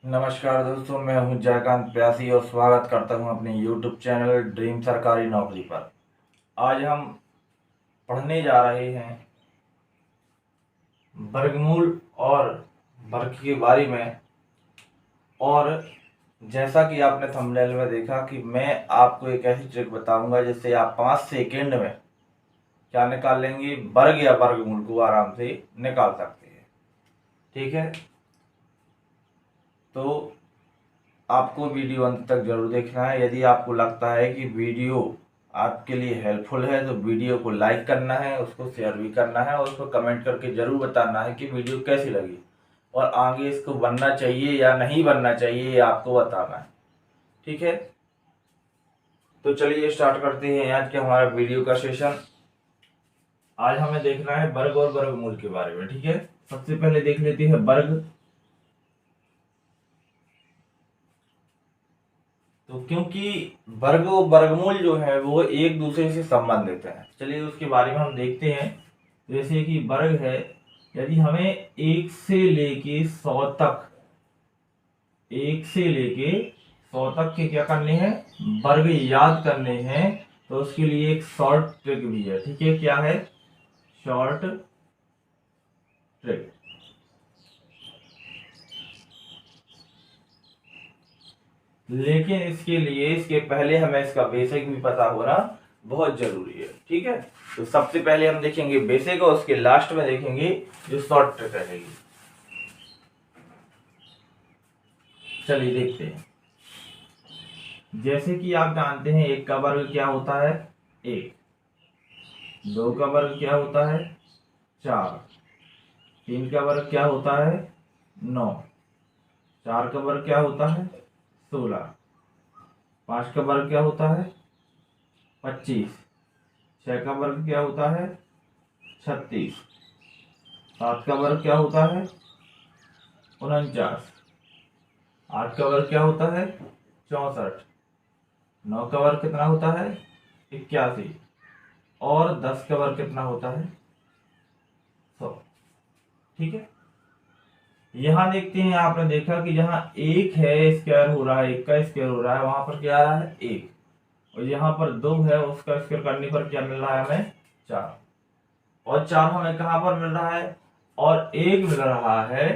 नमस्कार दोस्तों, मैं हूं जयकांत प्यासी और स्वागत करता हूं अपने YouTube चैनल ड्रीम सरकारी नौकरी पर। आज हम पढ़ने जा रहे हैं वर्गमूल और वर्ग के बारे में। और जैसा कि आपने थंबनेल में देखा कि मैं आपको एक ऐसी ट्रिक बताऊंगा जिससे आप 5 सेकंड में क्या निकाल लेंगे, वर्ग या वर्गमूल को आराम से निकाल सकते हैं। ठीक है, तो आपको वीडियो अंत तक जरूर देखना है। यदि आपको लगता है कि वीडियो आपके लिए हेल्पफुल है तो वीडियो को लाइक करना है, उसको शेयर भी करना है और उसको कमेंट करके जरूर बताना है कि वीडियो कैसी लगी और आगे इसको बनना चाहिए या नहीं बनना चाहिए ये आपको बताना है। ठीक है, तो चलिए स्टार्ट करते हैं आज के हमारा वीडियो का सेशन। आज हमें देखना है वर्ग और वर्गमूल के बारे में। ठीक है, सबसे पहले देख लेते हैं वर्ग। तो क्योंकि वर्ग और वर्गमूल जो है वो एक दूसरे से संबंधित है, चलिए उसके बारे में हम देखते हैं। जैसे कि वर्ग है, यदि हमें 1 से लेके 100 तक, 1 से लेके 100 तक के क्या करने हैं, वर्ग याद करने हैं, तो उसके लिए एक शॉर्ट ट्रिक भी है। ठीक है, क्या है? Short trick. लेकिन इसके लिए, इसके पहले हमें इसका बेसिक भी पता होना बहुत जरूरी है। ठीक है, तो सबसे पहले हम देखेंगे बेसिक और उसके लास्ट में देखेंगे जो शॉर्ट ट्रिक रहेगी। चलिए देखते हैं। जैसे कि आप जानते हैं 1 का वर्ग क्या होता है? 1। 2 का वर्ग क्या होता है? 4। 3 का वर्ग क्या होता है? 9। 4 का वर्ग क्या होता है? 16। 5 का वर्ग क्या होता है? 25। 6 का वर्ग क्या होता है? 36। 7 का वर्ग क्या होता है? 49। 8 का वर्ग क्या होता है? 64। 9 का वर्ग कितना होता है? 81। और 10 का वर्ग कितना होता है? 100। ठीक है, यहां देखते हैं, आपने देखा कि जहां 1 है स्क्वायर हो रहा है, 1 का स्क्वायर हो रहा है, वहां पर क्या आ रहा है? 1। और यहाँ पर 2 है, उसका स्क्वायर करने पर क्या मिल रहा है हमें? 4। और 4 हमें कहां पर मिल रहा है? और 1 मिल रहा है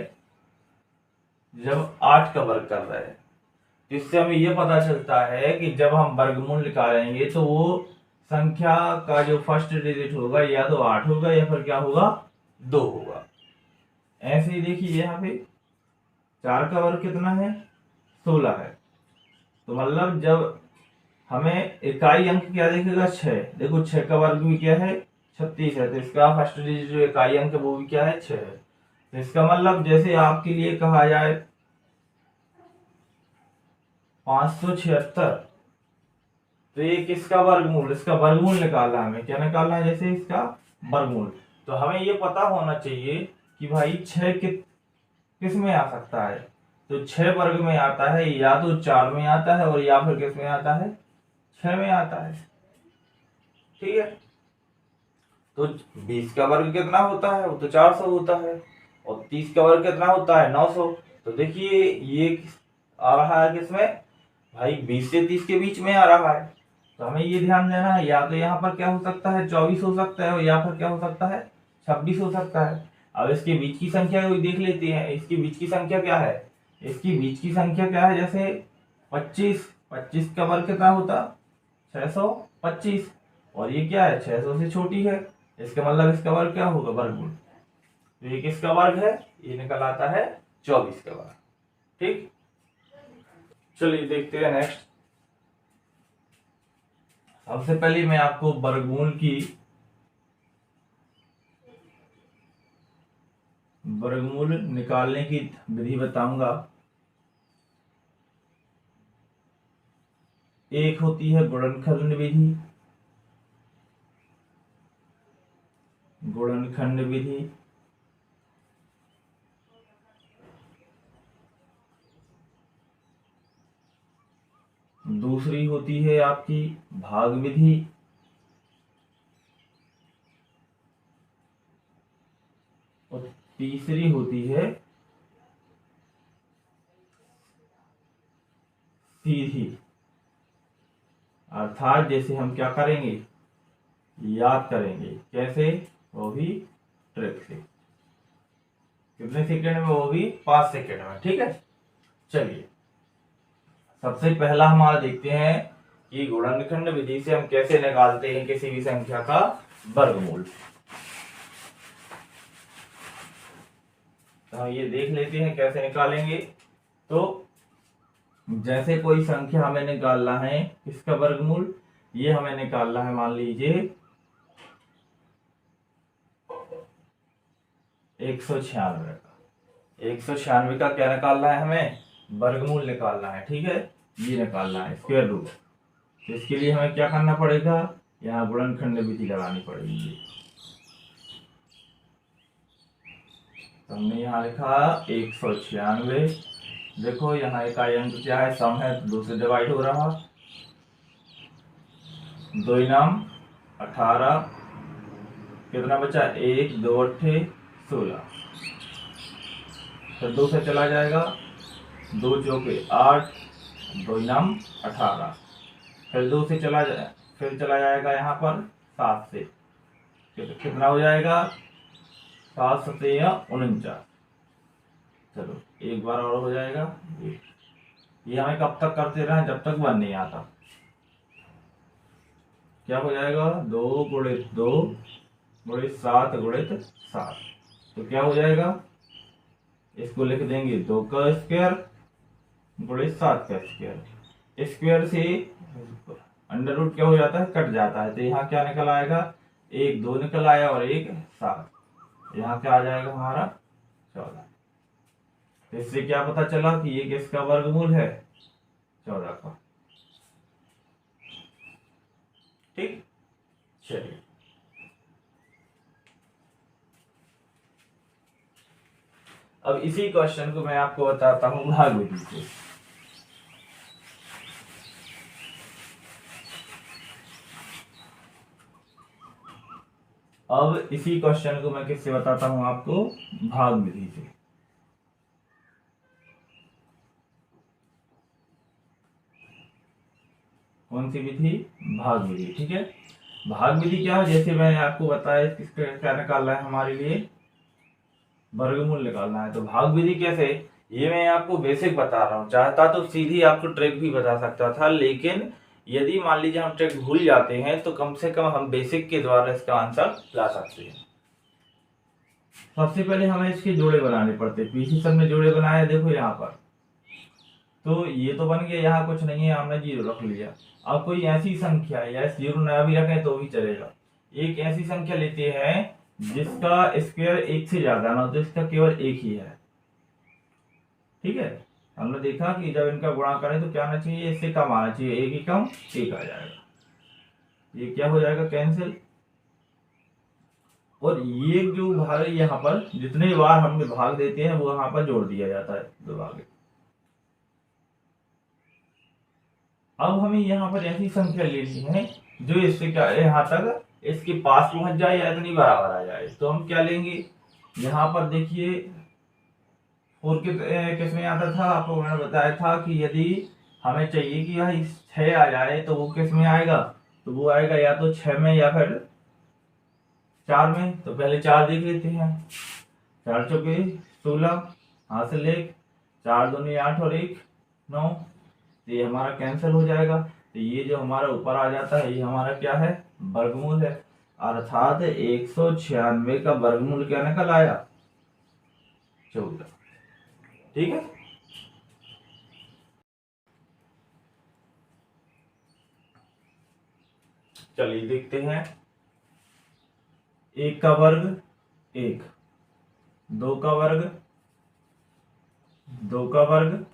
जब 8 का वर्ग कर रहे हैं। जिससे हमें यह पता चलता है कि जब हम वर्गमूल निकालेंगे तो वो संख्या का जो फर्स्ट डिजिट होगा या तो 8 होगा या फिर क्या होगा? 2 होगा। ऐसे ही देखिए यहाँ पे 4 का वर्ग कितना है? 16 है। तो मतलब जब हमें इकाई अंक क्या दिखेगा? 6। देखो 6 का वर्ग भी क्या है? 36 है। तो इसका फर्स्ट डिजिट जो इकाई अंक है वो भी क्या है? 6 है। तो इसका मतलब जैसे आपके लिए कहा जाए 576, तो ये किसका वर्गमूल? इसका वर्गमूल निकालना है हमें। क्या निकालना है? जैसे इसका वर्गमूल। तो हमें ये पता होना चाहिए कि भाई 6 किस में आ सकता है। तो 6 वर्ग में आता है, या तो 4 में आता है और या फिर किस में आता है? 6 में आता है। ठीक है, तो 20 का वर्ग कितना होता है? वो तो 400 होता है। और 30 का वर्ग कितना होता है? 900। तो देखिए ये आ रहा है किसमें? भाई 20 से 30 के बीच में आ रहा है। तो हमें ये ध्यान देना है, या तो यहाँ पर क्या हो सकता है? 24 हो सकता है, और या फिर क्या हो सकता है? 26 हो सकता है। अब इसके बीच की संख्या को देख लेते हैं। इसके बीच की संख्या क्या है? इसकी बीच की संख्या क्या है? जैसे 25। 25 का वर्ग कितना होता? 625। और ये क्या है? 600 से छोटी है। इसका मतलब इसका वर्ग क्या होगा? वर्गमूल। तो ये किसका वर्ग है? ये निकल आता है 24 का वर्ग। ठीक, चलिए देखते हैं नेक्स्ट। सबसे पहले मैं आपको वर्गमूल निकालने की विधि बताऊंगा। एक होती है गुणनखंड विधि। गुणनखंड विधि। दूसरी होती है आपकी भाग विधि। और तीसरी होती है सीधी, अर्थात जैसे हम क्या करेंगे, याद करेंगे। कैसे? वो भी ट्रिक से। कितने सेकंड में? वो भी 5 सेकंड में। ठीक है, चलिए सबसे पहला हमारा देखते हैं कि गुणनखंड विधि से हम कैसे निकालते हैं किसी भी संख्या का वर्गमूल। तो हम ये देख लेते हैं कैसे निकालेंगे। तो जैसे कोई संख्या हमें निकालना है, इसका वर्गमूल ये हमें निकालना है, मान लीजिए 196 का। 196 का क्या निकालना है हमें? वर्गमूल निकालना है। ठीक है, ये निकालना है स्क्वायर रूट। तो इसके लिए हमें क्या करना पड़ेगा, यहाँ गुणनखंड विधि लगानी पड़ेगी। तो हमने यहाँ लिखा 196। देखो यहाँ इकाई अंक क्या है, सम है, 2 से डिवाइड हो रहा। 2 नाम 18, कितना बचा? 1 2 8 16। फिर 2 से चला जाएगा, 2 चौके 8, 2 नाम 18। फिर 2 से चला जाए, फिर चला जाएगा यहाँ पर 7 से, कितना हो जाएगा? 7 7 49। चलो एक बार और हो जाएगा। ये हमें कब तक करते रहे, जब तक 1 नहीं आता। क्या हो जाएगा? 2 गुणित 2 गुणित 7 गुणित 7। तो क्या हो जाएगा, इसको लिख देंगे 2 का स्क्वायर गुणित 7 का स्क्वायर। स्क्वायर से अंडर रूट क्या हो जाता है? कट जाता है। तो यहाँ क्या निकल आएगा? 1 2 निकल आया और 1 7। यहाँ क्या आ जाएगा हमारा? 14। तो इससे क्या पता चला कि ये किसका वर्गमूल है? 14 का। ठीक, चलिए अब इसी क्वेश्चन को मैं आपको बताता हूं भाग विधि से। अब इसी क्वेश्चन को मैं किससे बताता हूं आपको? भाग विधि से। कौन सी विधि? भाग विधि। ठीक है, भाग विधि क्या है? जैसे मैंने आपको बताया किसका क्या निकालना है हमारे लिए, वर्गमूल निकालना है। तो भाग विधि कैसे, ये मैं आपको बेसिक बता रहा हूँ। चाहता तो सीधी आपको ट्रिक भी बता सकता था, लेकिन यदि मान लीजिए हम ट्रिक भूल जाते हैं तो कम से कम हम बेसिक के द्वारा इसका आंसर ला सकते हैं। सबसे पहले हमें इसके जोड़े बनाने पड़ते। पीछे सब में जोड़े बनाए, देखो यहाँ पर। तो ये तो बन गया, यहाँ कुछ नहीं है, हमने 0 रख लिया। अब कोई ऐसी संख्या है, या 0 ना भी रखें तो भी चलेगा। एक ऐसी संख्या लेते हैं जिसका स्क्वायर 1 से ज्यादा ना हो, तो इसका केवल 1 ही है। ठीक है, हमने देखा कि जब इनका गुणा करें तो क्या आना चाहिए? इससे कम आना चाहिए। 1 ही कम 1 आ जाएगा। ये क्या हो जाएगा? कैंसिल। और ये जो भाग है, यहाँ पर जितने बार हम भाग देते हैं वो यहाँ पर जोड़ दिया जाता है, 2 भाग। अब हमें यहाँ पर ऐसी संख्या लेनी है जो इससे क्या यहाँ तक इसके पास पहुंच जाए या इतनी बराबर आ जाए। तो हम क्या लेंगे, यहाँ पर देखिए 4 किस में आता था, आपको मैंने बताया था कि यदि हमें चाहिए कि भाई 6 आ जाए तो वो किस में आएगा? तो वो आएगा या तो 6 में या फिर 4 में। तो पहले 4 देख लेते हैं। 4 चौके 16, हासिल 1, 4 दूनी 8 और 1 9। तो ये हमारा कैंसिल हो जाएगा। तो ये जो हमारा ऊपर आ जाता है ये हमारा क्या है? वर्गमूल है। अर्थात 196 का वर्गमूल क्या निकल आया? 14। ठीक है, चलिए देखते हैं। 1 का वर्ग 1, 2 का वर्ग 2 का वर्ग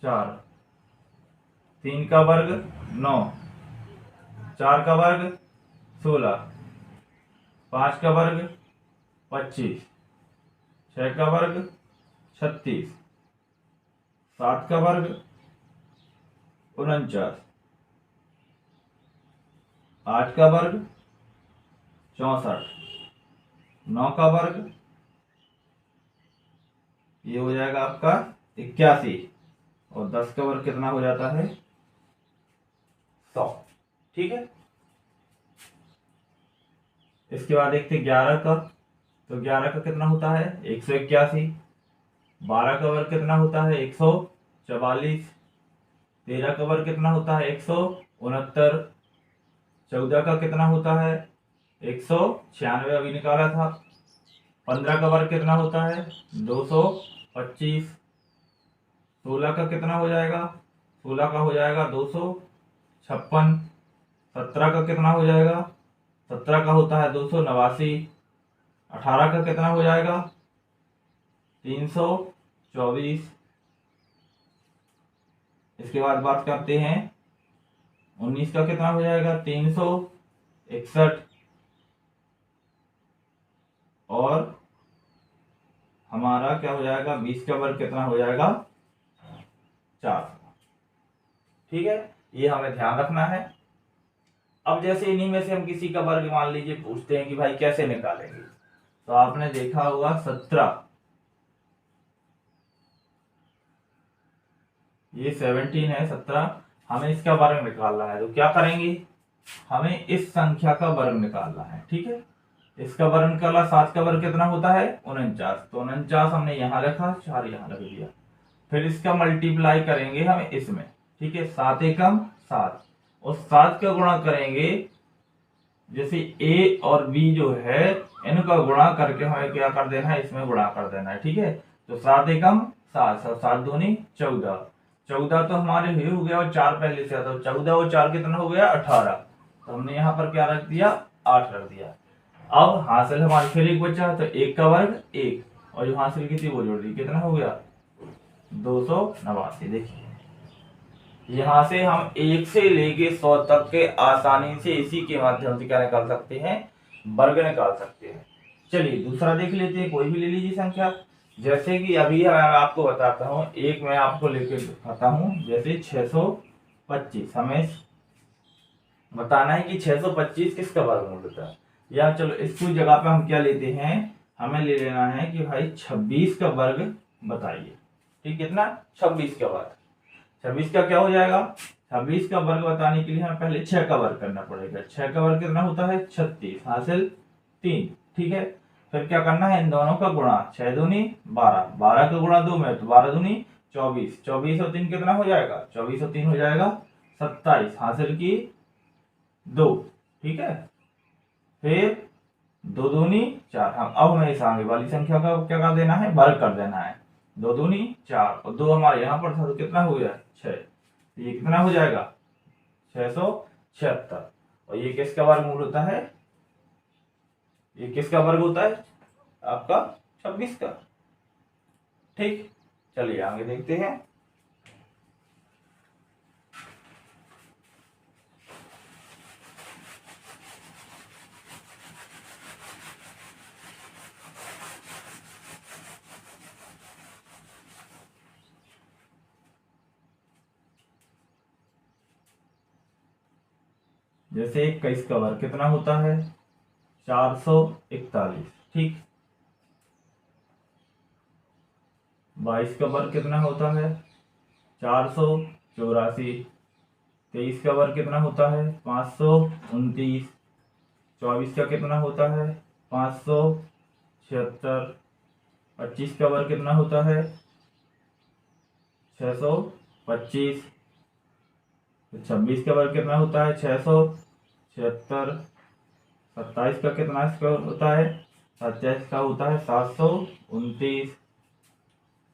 4, 3 का वर्ग 9, 4 का वर्ग 16, 5 का वर्ग 25, 6 का वर्ग 36, 7 का वर्ग 49, 8 का वर्ग 64, 9 का वर्ग ये हो जाएगा आपका 81, और 10 का वर्ग कितना हो जाता है 100। ठीक है, इसके बाद देखते 11 का, तो 11 का कितना होता है 181। 12 का वर्ग कितना होता है 144। 13 का वर्ग कितना होता है 169। 14 का कितना होता है 196, अभी निकाला था। 15 का वर्ग कितना होता है 225। 16 का कितना हो जाएगा, 16 का हो जाएगा 256। 17 का कितना हो जाएगा, 17 का होता है 289। 18 का कितना हो जाएगा 324। इसके बाद बात करते हैं 19 का कितना हो जाएगा 361। और हमारा क्या हो जाएगा 20 का वर्ग कितना हो जाएगा 400। ठीक है, ये हमें ध्यान रखना है। अब जैसे इन्हीं में से हम किसी का वर्ग मान लीजिए पूछते हैं कि भाई कैसे निकालेंगे, तो आपने देखा होगा 17, ये 17 है 17, हमें इसका वर्ग निकालना है। तो क्या करेंगे, हमें इस संख्या का वर्ग निकालना है। ठीक है, इसका वर्ग निकाला, 7 का वर्ग कितना होता है 49, तो 49 हमने यहाँ रखा, 4 यहाँ रख दिया। फिर इसका मल्टीप्लाई करेंगे हम इसमें। ठीक है, 7 एकम 7, और 7 का गुणा करेंगे, जैसे a और b जो है इनका गुणा करके हमें क्या कर देना है, इसमें गुणा कर देना है। ठीक है, तो 7 एकम 7, 7 दूनी 14, 14 तो हमारे ही हो गया, और 4 पहले से, तो 14 और 4 कितना हो गया 18, तो हमने यहाँ पर क्या रख दिया 8 रख दिया। अब हासिल हमारे फिर एक बचा, तो 1 का वर्ग 1, और जो हासिल की थी वो जोड़ दी, कितना हो गया 289। देखिए यहाँ से हम 1 से लेके 100 तक के आसानी से इसी के माध्यम से क्या निकाल सकते हैं, वर्ग निकाल सकते हैं। चलिए दूसरा देख लेते हैं, कोई भी ले लीजिए संख्या। जैसे कि अभी मैं आपको बताता हूँ, एक मैं आपको लेके दिखाता हूँ, जैसे 625, हमें बताना है कि 625 किसका वर्गमूल होता है। या चलो इसकी जगह पे हम क्या लेते हैं, हमें ले लेना है कि भाई 26 का वर्ग बताइए। ठीक, कितना 26 का वर्ग, 26 का क्या हो जाएगा, 26 का वर्ग बताने के लिए हमें पहले 6 का वर्ग करना पड़ेगा। 6 का वर्ग कितना होता है 36, हासिल 3। ठीक है, फिर क्या करना है, इन दोनों का गुणा, 6 दूनी 12, 12 का गुणा 2 में, तो 12 दूनी 24, 24 और 3 कितना हो जाएगा, 24 और 3 हो जाएगा 27, हासिल की 2। ठीक है, फिर 2 दूनी 4, हम अब हमें इस आगे वाली संख्या का क्या कर देना है, वर्ग कर देना है। 2 दूनी 4, और 2 हमारे यहाँ पर था, तो कितना हो गया 6, ये कितना हो जाएगा 676। और ये किसका वर्गमूल होता है, ये किसका वर्ग होता है आपका 26 का। ठीक, चलिए आगे देखते हैं। जैसे 21 का वर्ग कितना होता है 441। ठीक, 22 का वर्ग कितना होता है 484। 23 का वर्ग कितना होता है 529। 24 का कितना होता है 576। 25 का वर्ग कितना होता है 625। 26 का वर्ग कितना होता है 676। 27 का कितना होता है 27 का होता है 729।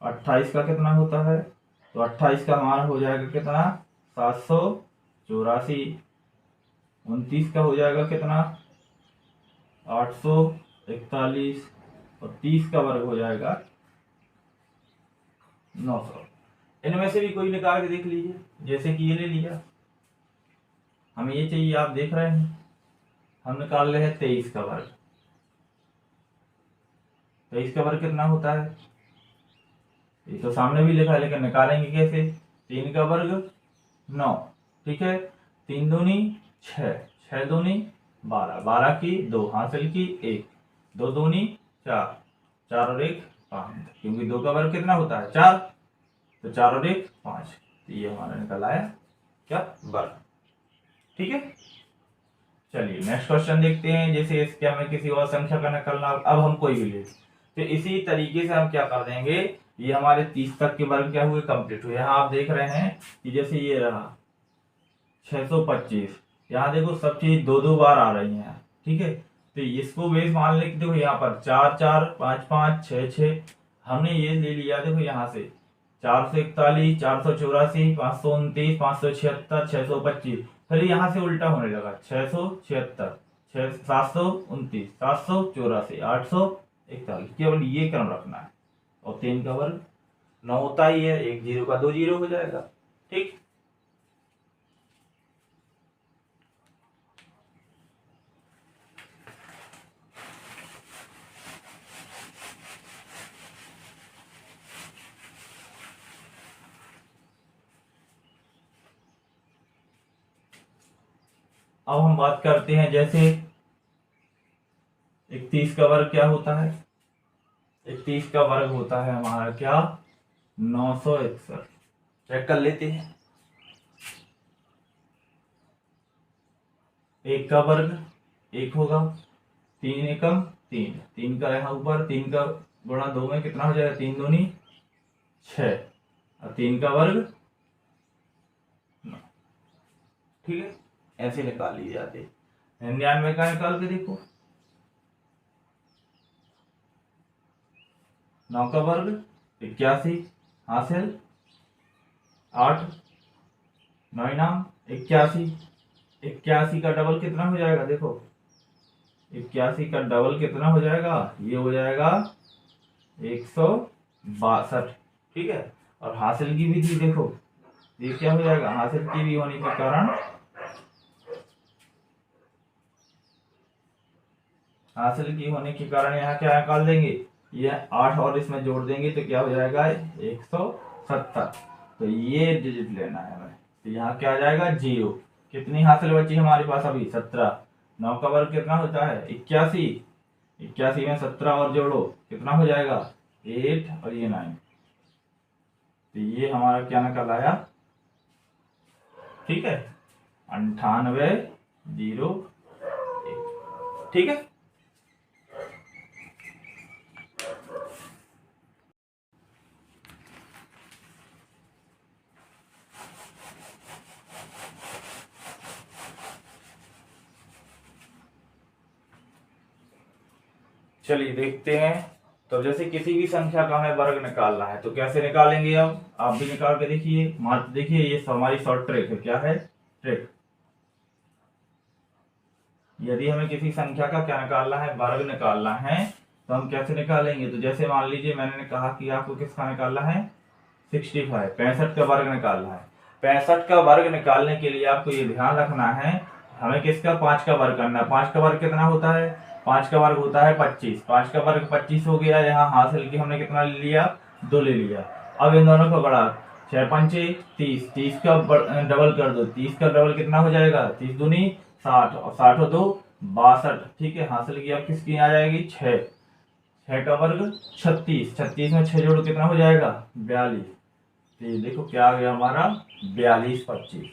28 का कितना होता है, तो 28 का हमारा हो जाएगा कितना 784। 29 का हो जाएगा कितना 841, और 30 का वर्ग हो जाएगा 900। इनमें से भी कोई निकाल के देख लीजिए। जैसे कि ये ले लिया, हमें ये चाहिए, आप देख रहे हैं हम निकाल रहे हैं 23 का वर्ग। 23 का वर्ग कितना होता है, ये तो सामने भी लिखा है, लेकिन निकालेंगे कैसे, 3 का वर्ग 9। ठीक है, 3 दूनी 6, 6 दूनी 12, 12 की 2, हासिल की 1, 2 दूनी 4, 4 और 1 5, क्योंकि 2 का वर्ग कितना होता है 4। तो 4 और 1 5, तो ये हमारा निकल आया क्या, वर्ग। ठीक है, चलिए नेक्स्ट क्वेश्चन देखते हैं। जैसे इसके हमें किसी और संख्या का निकालना, अब हम कोई भी ले, तो इसी तरीके से हम क्या कर देंगे, ये हमारे 30 तक के वर्ग क्या हुए, कंप्लीट हुए। यहाँ आप देख रहे हैं कि जैसे ये रहा 625, यहाँ देखो सब चीज 2 2 बार आ रही है। ठीक है, तो इसको बेस मान ले, देखो यहाँ पर 4 4 5 5 6 6, हमने ये ले लिया देखो यहाँ से 441 484 529 576 625, फिर यहाँ से उल्टा होने लगा 676 729 784 841, केवल ये क्रम रखना है। और 3 का वर्ग 9 होता ही है, 1 0 का 2 0 हो जाएगा। ठीक, अब हम बात करते हैं जैसे 31 का वर्ग क्या होता है, 31 का वर्ग होता है हमारा क्या, 961। चेक कर लेते हैं। 1 का वर्ग 1 होगा, 3 एकम 3, 3 का यहाँ ऊपर, 3 का गुणा 2 में कितना हो जाएगा, 3 दूनी 6, और 3 का वर्ग 9। ठीक है, ऐसे निकाल लिए जाते। 99 का निकाल के देखो, 9 का वर्ग 81 हासिल 8, 9 नाम 81, 81 का डबल कितना हो जाएगा, देखो 81 का डबल कितना हो जाएगा, ये हो जाएगा 162। ठीक है, और हासिल की भी थी, देखो ये क्या हो जाएगा, हासिल की भी होने के कारण, हासिल की होने के कारण यहाँ क्या निकाल देंगे, ये 8 और इसमें जोड़ देंगे तो क्या हो जाएगा 170। तो ये डिजिट लेना है हमें, तो यहाँ क्या आ जाएगा 0। कितनी हासिल बची हमारे पास अभी 17। 9 का वर्ग कितना होता है 81, 81 में 17 और जोड़ो कितना हो जाएगा 8 और ये 9, तो ये हमारा क्या निकल आया। ठीक है, 98 0 1। ठीक है, चलिए देखते हैं। तो जैसे किसी भी संख्या का हमें वर्ग निकालना है तो कैसे निकालेंगे, अब आप भी निकाल के देखिए। मात्र देखिए ये हमारी शॉर्ट ट्रिक है। क्या है ट्रिक, यदि हमें किसी संख्या का क्या निकालना है, वर्ग निकालना है, तो हम कैसे निकालेंगे। तो जैसे मान लीजिए मैंने कहा कि आपको किसका निकालना है 65, 65 का वर्ग निकालना है। 65 का वर्ग निकालने के लिए आपको ये ध्यान रखना है हमें किसका 5 का वर्ग करना है। 5 का वर्ग कितना होता है, 5 का वर्ग होता है 25। 5 का वर्ग 25 हो गया। यहाँ हासिल की हमने कितना ले लिया 2 ले लिया। अब इन दोनों को बढ़ा 6 पंचे 30, 30 का डबल कर दो, 30 का डबल कितना हो जाएगा 30 दूनी 60 और 60 और 2 62। ठीक है, हासिल की अब किसकी आ जाएगी 6, 6 का वर्ग 36, 36 में 6 जोड़ कितना हो जाएगा 42। तो ये देखो क्या आ गया हमारा 42 25।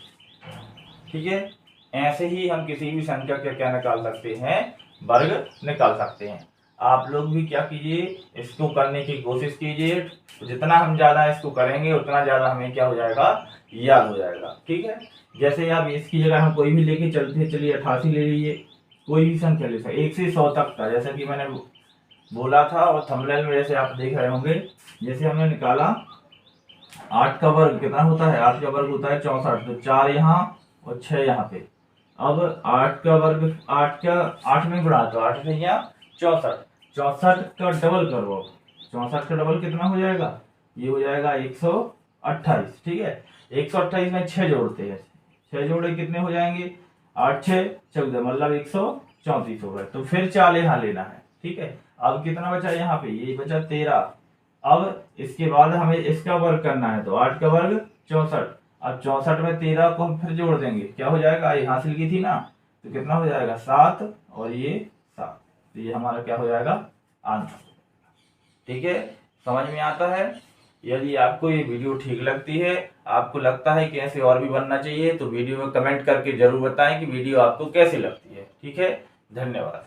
ठीक है, ऐसे ही हम किसी भी संख्या का क्या निकाल सकते हैं, वर्ग निकाल सकते हैं। आप लोग भी क्या कीजिए, इसको करने की कोशिश कीजिए। जितना हम ज्यादा इसको करेंगे उतना ज्यादा हमें क्या हो जाएगा, याद हो जाएगा। ठीक है, जैसे आप इसकी जगह हम कोई भी लेके चलते, चलिए 88 ले लीजिए, कोई भी संख्या ले सकते 1 से 100 तक का, जैसा कि मैंने बोला था और थंबनेल में जैसे आप देख रहे होंगे। जैसे हमने निकाला 8 का वर्ग कितना होता है, 8 का वर्ग होता है 64, तो 4 यहाँ और 6 यहाँ पे। अब 8 का वर्ग 8 में गुणा, तो 8 से यहाँ 64, 64 का डबल करो। 64 का डबल कितना हो जाएगा, ये हो जाएगा 128। ठीक है, 128 में 6 जोड़ते हैं, 6 जोड़े कितने हो जाएंगे 8 6 14, मतलब 134 हो गए। तो फिर 4 यहाँ लेना है। ठीक है, अब कितना बचा यहाँ पे, ये बचा 13। अब इसके बाद हमें इसका वर्ग करना है, तो 8 का वर्ग 64। अब 64 में 13 को हम फिर जोड़ देंगे, क्या हो जाएगा, ये हासिल की थी ना, तो कितना हो जाएगा 7 और ये 7। तो ये हमारा क्या हो जाएगा आंसर। ठीक है, समझ में आता है। यदि आपको ये वीडियो ठीक लगती है, आपको लगता है कि ऐसे और भी बनना चाहिए, तो वीडियो में कमेंट करके जरूर बताएं कि वीडियो आपको कैसी लगती है। ठीक है, धन्यवाद।